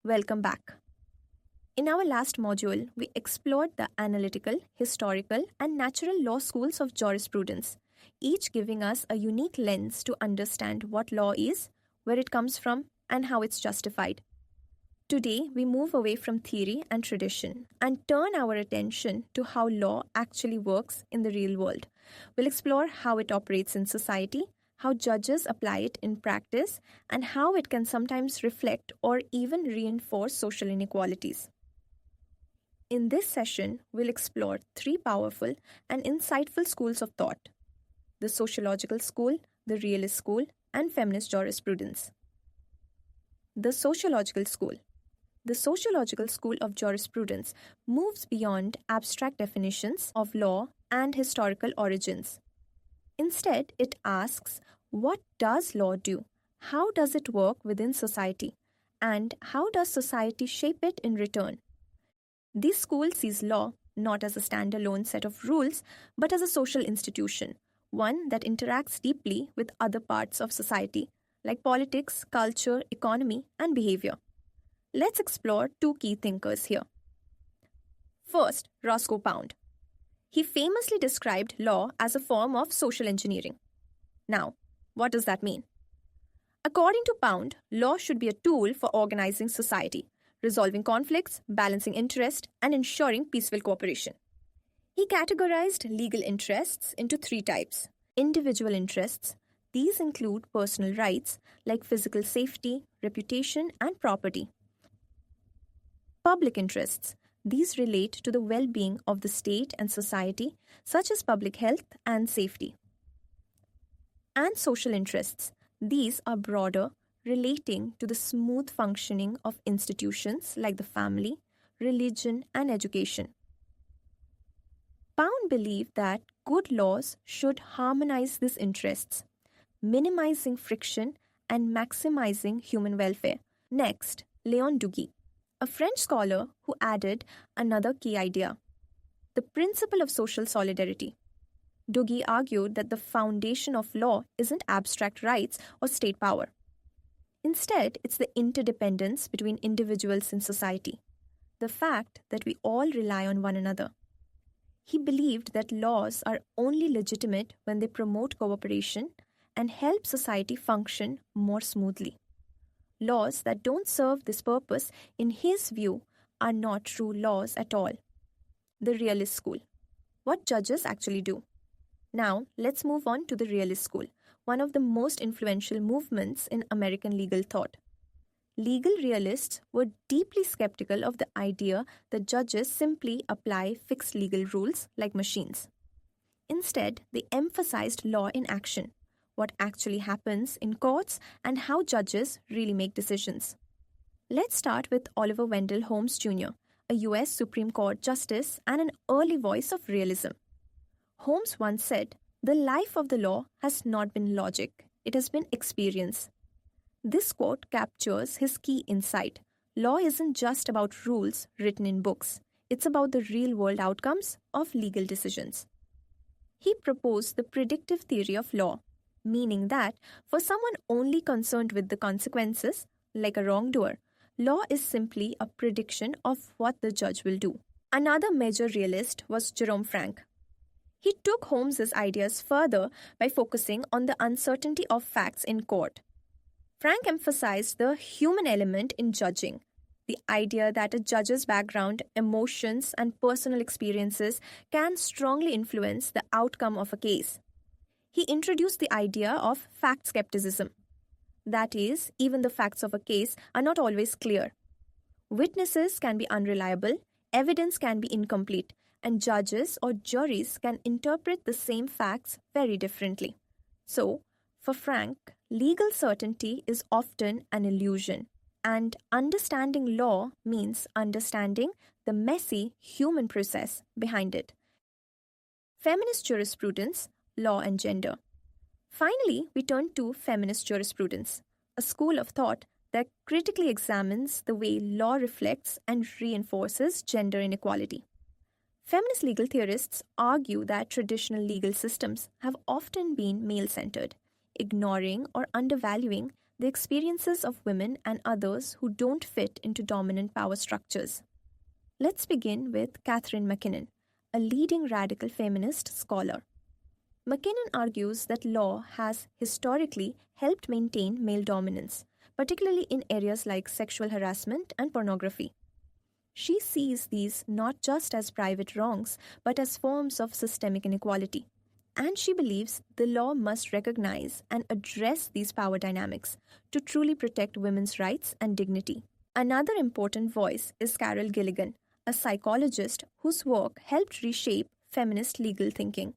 Welcome back. In our last module, we explored the analytical, historical, and natural law schools of jurisprudence, each giving us a unique lens to understand what law is, where it comes from, and how it's justified. Today, we move away from theory and tradition and turn our attention to how law actually works in the real world. We'll explore how it operates in society, how judges apply it in practice, and how it can sometimes reflect or even reinforce social inequalities. In this session, we'll explore three powerful and insightful schools of thought: the sociological school, the realist school, and feminist jurisprudence. The sociological school. The sociological school of jurisprudence moves beyond abstract definitions of law and historical origins. Instead, it asks, what does law do? How does it work within society? And how does society shape it in return? This school sees law not as a standalone set of rules, but as a social institution, one that interacts deeply with other parts of society, like politics, culture, economy, and behavior. Let's explore two key thinkers here. First, Roscoe Pound. He famously described law as a form of social engineering. Now, what does that mean? According to Pound, law should be a tool for organizing society, resolving conflicts, balancing interest, and ensuring peaceful cooperation. He categorized legal interests into three types. Individual interests. These include personal rights like physical safety, reputation, and property. Public interests. These relate to the well-being of the state and society, such as public health and safety. And social interests. These are broader, relating to the smooth functioning of institutions like the family, religion, and education. Pound believed that good laws should harmonize these interests, minimizing friction and maximizing human welfare. Next, Leon Duguay, a French scholar who added another key idea: the principle of social solidarity. Duguay argued that the foundation of law isn't abstract rights or state power. Instead, it's the interdependence between individuals in society, the fact that we all rely on one another. He believed that laws are only legitimate when they promote cooperation and help society function more smoothly. Laws that don't serve this purpose, in his view, are not true laws at all. The realist school. What judges actually do. Now, let's move on to the realist school, one of the most influential movements in American legal thought. Legal realists were deeply skeptical of the idea that judges simply apply fixed legal rules like machines. Instead, they emphasized law in action, what actually happens in courts, and how judges really make decisions. Let's start with Oliver Wendell Holmes Jr., a U.S. Supreme Court justice and an early voice of realism. Holmes once said, "The life of the law has not been logic, it has been experience." This quote captures his key insight. Law isn't just about rules written in books, it's about the real-world outcomes of legal decisions. He proposed the predictive theory of law, meaning that for someone only concerned with the consequences, like a wrongdoer, law is simply a prediction of what the judge will do. Another major realist was Jerome Frank. He took Holmes's ideas further by focusing on the uncertainty of facts in court. Frank emphasized the human element in judging, the idea that a judge's background, emotions, and personal experiences can strongly influence the outcome of a case. He introduced the idea of fact skepticism. That is, even the facts of a case are not always clear. Witnesses can be unreliable, evidence can be incomplete, and judges or juries can interpret the same facts very differently. So, for Frank, legal certainty is often an illusion, and understanding law means understanding the messy human process behind it. Feminist jurisprudence, law and gender. Finally, we turn to feminist jurisprudence, a school of thought that critically examines the way law reflects and reinforces gender inequality. Feminist legal theorists argue that traditional legal systems have often been male-centered, ignoring or undervaluing the experiences of women and others who don't fit into dominant power structures. Let's begin with Catherine MacKinnon, a leading radical feminist scholar. MacKinnon argues that law has historically helped maintain male dominance, particularly in areas like sexual harassment and pornography. She sees these not just as private wrongs, but as forms of systemic inequality. And she believes the law must recognize and address these power dynamics to truly protect women's rights and dignity. Another important voice is Carol Gilligan, a psychologist whose work helped reshape feminist legal thinking.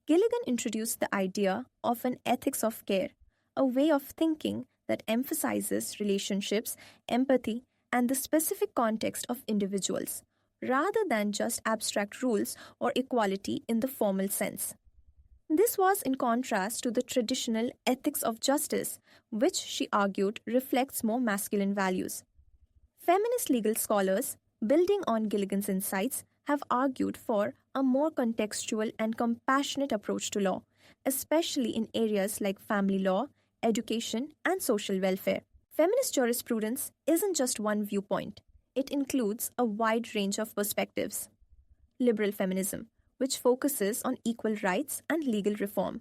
Gilligan introduced the idea of an ethics of care, a way of thinking that emphasizes relationships, empathy, and the specific context of individuals, rather than just abstract rules or equality in the formal sense. This was in contrast to the traditional ethics of justice, which she argued reflects more masculine values. Feminist legal scholars, building on Gilligan's insights, have argued for a more contextual and compassionate approach to law, especially in areas like family law, education, and social welfare. Feminist jurisprudence isn't just one viewpoint. It includes a wide range of perspectives. Liberal feminism, which focuses on equal rights and legal reform.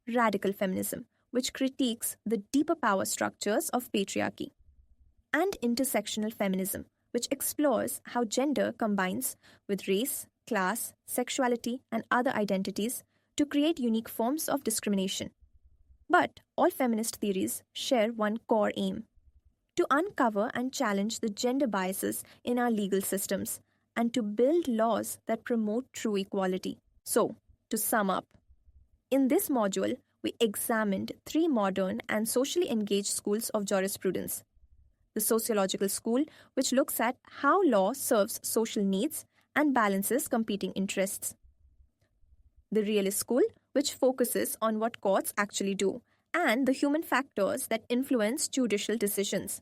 Radical feminism, which critiques the deeper power structures of patriarchy. And intersectional feminism, which explores how gender combines with race, class, sexuality, and other identities to create unique forms of discrimination. But all feminist theories share one core aim: to uncover and challenge the gender biases in our legal systems and to build laws that promote true equality. So, to sum up, in this module, we examined 3 modern and socially engaged schools of jurisprudence. The sociological school, which looks at how law serves social needs and balances competing interests. The realist school, which focuses on what courts actually do and the human factors that influence judicial decisions.